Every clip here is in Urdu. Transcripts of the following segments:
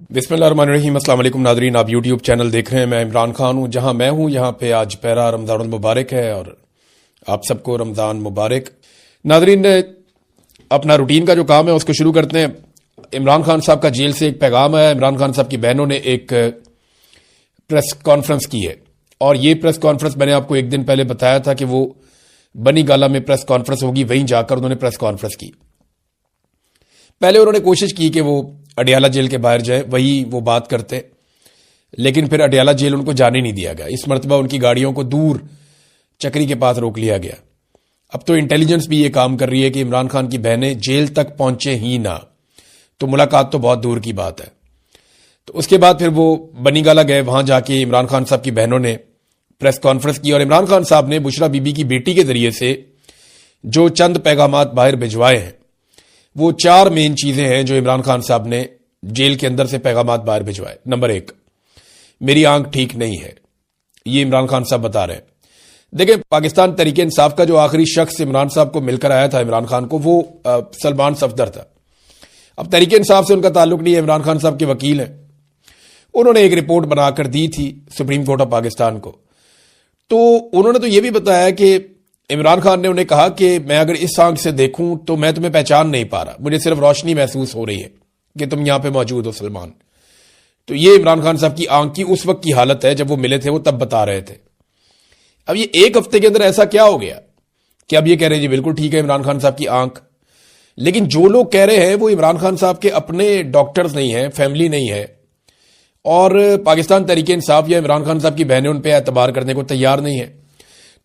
بسم اللہ الرحمن الرحیم۔ السلام علیکم ناظرین، آپ یوٹیوب چینل دیکھ رہے ہیں، میں عمران خان ہوں۔ جہاں میں ہوں یہاں پہ آج پہلا رمضان المبارک ہے اور آپ سب کو رمضان مبارک۔ ناظرین، اپنا روٹین کا جو کام ہے اس کو شروع کرتے ہیں۔ عمران خان صاحب کا جیل سے ایک پیغام ہے۔ عمران خان صاحب کی بہنوں نے ایک پریس کانفرنس کی ہے اور یہ پریس کانفرنس میں نے آپ کو ایک دن پہلے بتایا تھا کہ وہ بنی گالا میں پریس کانفرنس ہوگی، وہیں جا کر انہوں نے پریس کانفرنس کی۔ پہلے انہوں نے کوشش کی کہ وہ اڈیالہ جیل کے باہر جائے، وہی وہ بات کرتے، لیکن پھر اڈیالہ جیل ان کو جانے نہیں دیا گیا۔ اس مرتبہ ان کی گاڑیوں کو دور چکری کے پاس روک لیا گیا۔ اب تو انٹیلیجنس بھی یہ کام کر رہی ہے کہ عمران خان کی بہنیں جیل تک پہنچے ہی نہ، تو ملاقات تو بہت دور کی بات ہے۔ تو اس کے بعد پھر وہ بنی گالا گئے، وہاں جا کے عمران خان صاحب کی بہنوں نے پریس کانفرنس کی اور عمران خان صاحب نے بشرا بی بی کی بیٹی کے ذریعے سے جو چند پیغامات باہر بھجوائے ہیں، وہ 4 مین چیزیں ہیں جو عمران خان صاحب نے جیل کے اندر سے پیغامات باہر بھجوائے۔ نمبر 1، میری آنکھ ٹھیک نہیں ہے، یہ عمران خان صاحب بتا رہے ہیں۔ دیکھیں، پاکستان تحریک انصاف کا جو آخری شخص عمران صاحب کو مل کر آیا تھا عمران خان کو، وہ سلمان صفدر تھا۔ اب تحریک انصاف سے ان کا تعلق نہیں ہے، عمران خان صاحب کے وکیل ہیں۔ انہوں نے ایک رپورٹ بنا کر دی تھی سپریم کورٹ آف پاکستان کو، تو انہوں نے تو یہ بھی بتایا کہ عمران خان نے انہیں کہا کہ میں اگر اس آنکھ سے دیکھوں تو میں تمہیں پہچان نہیں پا رہا، مجھے صرف روشنی محسوس ہو رہی ہے کہ تم یہاں پہ موجود ہو سلمان۔ تو یہ عمران خان صاحب کی آنکھ کی اس وقت کی حالت ہے، جب وہ ملے تھے وہ تب بتا رہے تھے۔ اب یہ ایک ہفتے کے اندر ایسا کیا ہو گیا کہ اب یہ کہہ رہے ہیں جی بالکل ٹھیک ہے عمران خان صاحب کی آنکھ، لیکن جو لوگ کہہ رہے ہیں وہ عمران خان صاحب کے اپنے ڈاکٹرز نہیں ہیں، فیملی نہیں ہے، اور پاکستان تحریک انصاف یا عمران خان صاحب کی بہنیں ان پہ اعتبار کرنے کو تیار نہیں ہیں۔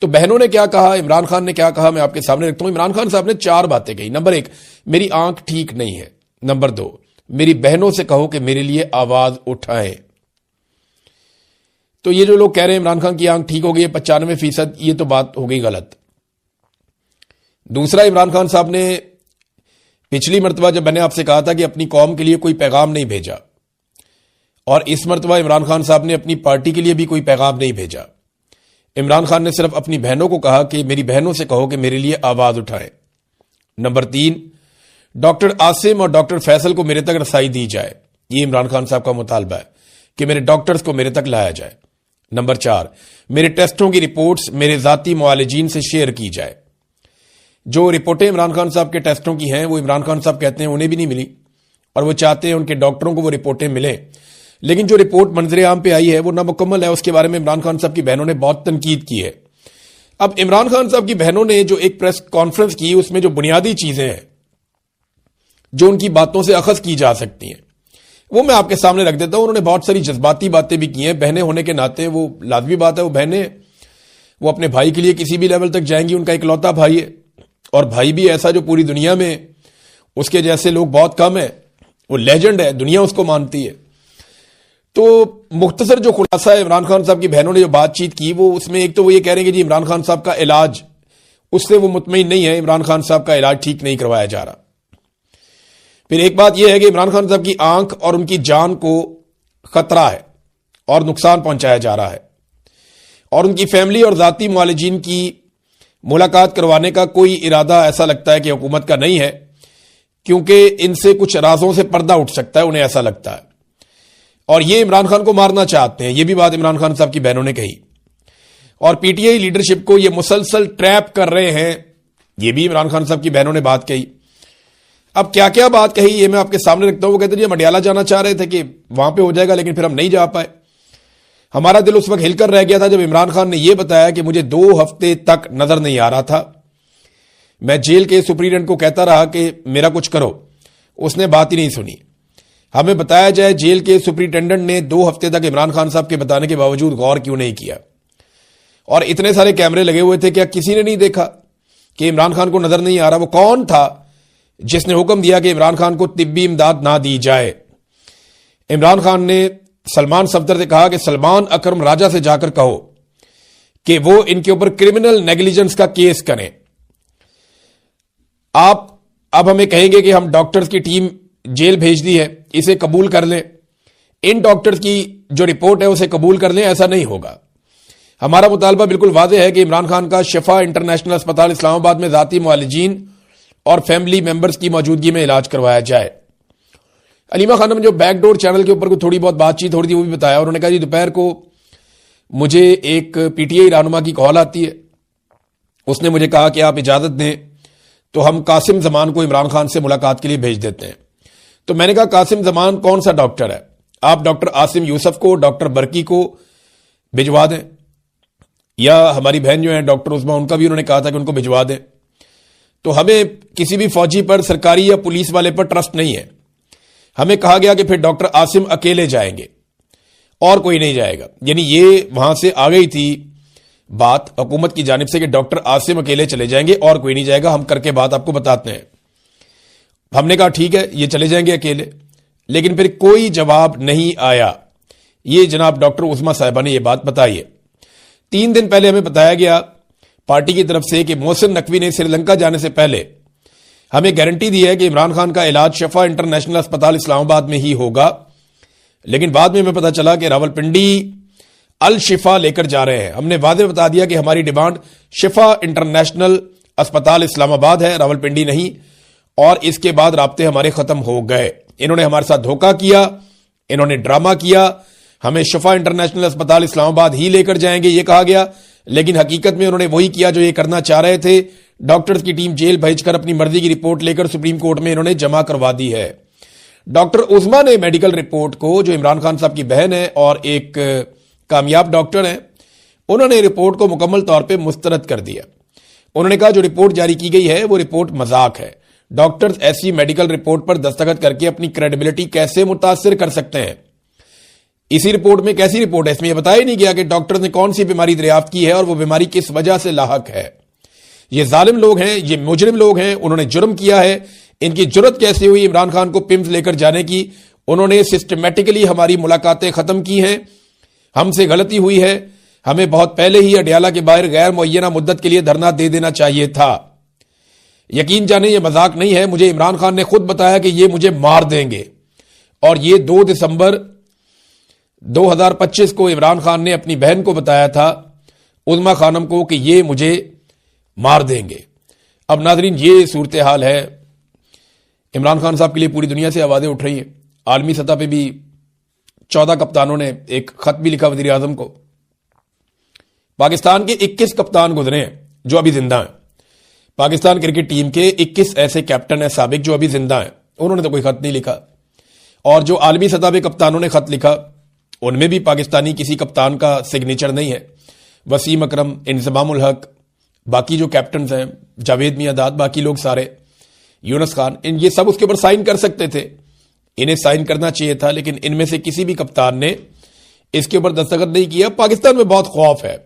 تو بہنوں نے کیا کہا، عمران خان نے کیا کہا، میں آپ کے سامنے رکھتا ہوں۔ عمران خان صاحب نے 4 باتیں کہی۔ نمبر 1، میری آنکھ ٹھیک نہیں ہے۔ نمبر 2، میری بہنوں سے کہو کہ میرے لیے آواز اٹھائیں۔ تو یہ جو لوگ کہہ رہے ہیں عمران خان کی آنکھ ٹھیک ہو گئی ہے 95%، یہ تو بات ہو گئی غلط۔ دوسرا، عمران خان صاحب نے پچھلی مرتبہ جب میں نے آپ سے کہا تھا کہ اپنی قوم کے لیے کوئی پیغام نہیں بھیجا، اور اس مرتبہ عمران خان صاحب نے اپنی پارٹی کے لیے بھی کوئی پیغام نہیں بھیجا۔ عمران خان نے صرف اپنی بہنوں کو کہا کہ میری بہنوں سے کہو کہ میرے لیے آواز اٹھائیں۔ نمبر 3، ڈاکٹر عاصم اور ڈاکٹر فیصل کو میرے تک رسائی دی جائے، یہ عمران خان صاحب کا مطالبہ ہے کہ میرے ڈاکٹرز کو میرے تک لایا جائے۔ نمبر 4، میرے ٹیسٹوں کی رپورٹس میرے ذاتی معالجین سے شیئر کی جائے۔ جو رپورٹیں عمران خان صاحب کے ٹیسٹوں کی ہیں وہ عمران خان صاحب کہتے ہیں انہیں بھی نہیں ملی، اور وہ چاہتے ہیں ان کے ڈاکٹروں کو وہ رپورٹیں ملیں، لیکن جو رپورٹ منظر عام پہ آئی ہے وہ نامکمل ہے۔ اس کے بارے میں عمران خان صاحب کی بہنوں نے بہت تنقید کی ہے۔ اب عمران خان صاحب کی بہنوں نے جو ایک پریس کانفرنس کی، اس میں جو بنیادی چیزیں ہیں جو ان کی باتوں سے اخذ کی جا سکتی ہیں، وہ میں آپ کے سامنے رکھ دیتا ہوں۔ انہوں نے بہت ساری جذباتی باتیں بھی کی ہیں، بہنیں ہونے کے ناطے وہ لازمی بات ہے، وہ بہنیں وہ اپنے بھائی کے لیے کسی بھی لیول تک جائیں گی، ان کا اکلوتا بھائی ہے، اور بھائی بھی ایسا جو پوری دنیا میں اس کے جیسے لوگ بہت کم ہیں، وہ لیجنڈ ہے، دنیا اس کو مانتی ہے۔ تو مختصر جو خلاصہ ہے عمران خان صاحب کی بہنوں نے جو بات چیت کی، وہ اس میں ایک تو وہ یہ کہہ رہے ہیں کہ جی عمران خان صاحب کا علاج، اس سے وہ مطمئن نہیں ہے، عمران خان صاحب کا علاج ٹھیک نہیں کروایا جا رہا۔ پھر ایک بات یہ ہے کہ عمران خان صاحب کی آنکھ اور ان کی جان کو خطرہ ہے اور نقصان پہنچایا جا رہا ہے، اور ان کی فیملی اور ذاتی معالجین کی ملاقات کروانے کا کوئی ارادہ ایسا لگتا ہے کہ حکومت کا نہیں ہے، کیونکہ ان سے کچھ رازوں سے پردہ اٹھ سکتا ہے، انہیں ایسا لگتا ہے، اور یہ عمران خان کو مارنا چاہتے ہیں۔ یہ بھی بات عمران خان صاحب کی بہنوں نے کہی، اور پی ٹی آئی لیڈرشپ کو یہ مسلسل ٹریپ کر رہے ہیں، یہ بھی عمران خان صاحب کی بہنوں نے بات کہی۔ اب کیا کیا بات کہی یہ میں آپ کے سامنے رکھتا ہوں۔ وہ کہتے ہیں جی ہم اڈیالہ جانا چاہ رہے تھے کہ وہاں پہ ہو جائے گا، لیکن پھر ہم نہیں جا پائے۔ ہمارا دل اس وقت ہل کر رہ گیا تھا جب عمران خان نے یہ بتایا کہ مجھے 2 ہفتے تک نظر نہیں آ رہا تھا، میں جیل کے سپرنٹینڈنٹ کو کہتا رہا کہ میرا کچھ کرو، اس نے بات ہی نہیں سنی۔ ہمیں بتایا جائے جیل کے سپرنٹینڈنٹ نے 2 ہفتے تک عمران خان صاحب کے بتانے کے باوجود غور کیوں نہیں کیا، اور اتنے سارے کیمرے لگے ہوئے تھے، کیا کسی نے نہیں دیکھا کہ عمران خان کو نظر نہیں آ رہا؟ وہ کون تھا جس نے حکم دیا کہ عمران خان کو طبی امداد نہ دی جائے؟ عمران خان نے سلمان صفدر سے کہا کہ سلمان اکرم راجہ سے جا کر کہو کہ وہ ان کے اوپر کرمنل نیگلیجنس کا کیس کریں۔ آپ اب ہمیں کہیں گے کہ ہم ڈاکٹرز کی ٹیم جیل بھیج دی ہے، اسے قبول کر لیں، ان ڈاکٹرز کی جو رپورٹ ہے اسے قبول کر لیں، ایسا نہیں ہوگا۔ ہمارا مطالبہ بالکل واضح ہے کہ عمران خان کا شفا انٹرنیشنل اسپتال اسلام آباد میں ذاتی معالجین اور فیملی ممبرز کی موجودگی میں علاج کروایا جائے۔ علیمہ خانم جو بیک ڈور چینل کے اوپر کو تھوڑی بہت بات چیت ہو رہی تھی وہ بھی بتایا. انہوں نے کہا جی دوپہر کو مجھے ایک پی ٹی آئی رہنما کی کال آتی ہے, اس نے مجھے کہا کہ آپ اجازت دیں تو ہم قاسم زمان کو عمران خان سے ملاقات کے لیے بھیج دیتے ہیں. تو میں نے کہا قاسم زمان کون سا ڈاکٹر ہے, آپ ڈاکٹر عاصم یوسف کو, ڈاکٹر برکی کو بھجوا دیں, یا ہماری بہن جو ہیں ڈاکٹر عظما ان کا بھی انہوں نے کہا تھا کہ ان کو بھجوا دیں. تو ہمیں کسی بھی فوجی پر, سرکاری یا پولیس والے پر ٹرسٹ نہیں ہے. ہمیں کہا گیا کہ پھر ڈاکٹر عاصم اکیلے جائیں گے اور کوئی نہیں جائے گا. یعنی یہ وہاں سے آ گئی تھی بات حکومت کی جانب سے کہ ڈاکٹر عاصم اکیلے چلے جائیں گے اور کوئی نہیں جائے گا, ہم کر کے بات آپ کو بتاتے ہیں. ہم نے کہا ٹھیک ہے یہ چلے جائیں گے اکیلے, لیکن پھر کوئی جواب نہیں آیا. یہ جناب ڈاکٹر عظما صاحبہ نے یہ بات بتائی ہے. 3 دن پہلے ہمیں بتایا گیا پارٹی کی طرف سے کہ محسن نقوی نے سری لنکا جانے سے پہلے ہمیں گارنٹی دی ہے کہ عمران خان کا علاج شفا انٹرنیشنل اسپتال اسلام آباد میں ہی ہوگا, لیکن بعد میں ہمیں پتا چلا کہ راولپنڈی الشفا لے کر جا رہے ہیں. ہم نے واضح بتا دیا کہ ہماری ڈیمانڈ شفا انٹرنیشنل اسپتال اسلام آباد ہے, راولپنڈی نہیں, اور اس کے بعد رابطے ہمارے ختم ہو گئے. انہوں نے ہمارے ساتھ دھوکہ کیا, انہوں نے ڈرامہ کیا, ہمیں شفا انٹرنیشنل اسپتال اسلام آباد ہی لے کر جائیں گے یہ کہا گیا, لیکن حقیقت میں انہوں نے وہی کیا جو یہ کرنا چاہ رہے تھے. ڈاکٹرز کی ٹیم جیل بھیج کر اپنی مرضی کی رپورٹ لے کر سپریم کورٹ میں انہوں نے جمع کروا دی ہے. ڈاکٹر عظما نے میڈیکل رپورٹ کو, جو عمران خان صاحب کی بہن ہے اور ایک کامیاب ڈاکٹر ہیں, انہوں نے رپورٹ کو مکمل طور پہ مسترد کر دیا. انہوں نے کہا جو رپورٹ جاری کی گئی ہے وہ رپورٹ مذاق ہے. ڈاکٹرز ایسی میڈیکل رپورٹ پر دستخط کر کے اپنی کریڈیبلٹی کیسے متاثر کر سکتے ہیں؟ اسی رپورٹ میں کیسی رپورٹ ہے؟ اس میں یہ بتایا نہیں گیا کہ ڈاکٹر نے کون سی بیماری دریافت کی ہے اور وہ بیماری کس وجہ سے لاحق ہے. یہ ظالم لوگ ہیں, یہ مجرم لوگ ہیں, انہوں نے جرم کیا ہے. ان کی جرت کیسے ہوئی عمران خان کو پمز لے کر جانے کی؟ انہوں نے سسٹمیٹکلی ہماری ملاقاتیں ختم کی ہیں. ہم سے غلطی ہوئی ہے, ہمیں بہت پہلے ہی اڈیالہ کے باہر غیر معینہ مدت کے لیے دھرنا دے دینا چاہیے تھا. یقین جانیں یہ مذاق نہیں ہے. مجھے عمران خان نے خود بتایا کہ یہ مجھے مار دیں گے, اور یہ 2 دسمبر 2025 کو عمران خان نے اپنی بہن کو بتایا تھا, عظما خانم کو, کہ یہ مجھے مار دیں گے. اب ناظرین یہ صورتحال ہے. عمران خان صاحب کے لیے پوری دنیا سے آوازیں اٹھ رہی ہیں. عالمی سطح پہ بھی 14 کپتانوں نے ایک خط بھی لکھا وزیر اعظم کو. پاکستان کے 21 کپتان گزرے ہیں جو ابھی زندہ ہیں. پاکستان کرکٹ ٹیم کے 21 ایسے کیپٹن ہیں سابق جو ابھی زندہ ہیں, انہوں نے تو کوئی خط نہیں لکھا. اور جو عالمی سطح پہ کپتانوں نے خط لکھا ان میں بھی پاکستانی کسی کپتان کا سگنیچر نہیں ہے. وسیم اکرم, انضمام الحق, باقی جو کیپٹنز ہیں, جاوید میاں داد, باقی لوگ سارے, یونس خان, یہ سب اس کے اوپر سائن کر سکتے تھے, انہیں سائن کرنا چاہیے تھا, لیکن ان میں سے کسی بھی کپتان نے اس کے اوپر دستخط نہیں کیا. پاکستان میں بہت خوف ہے.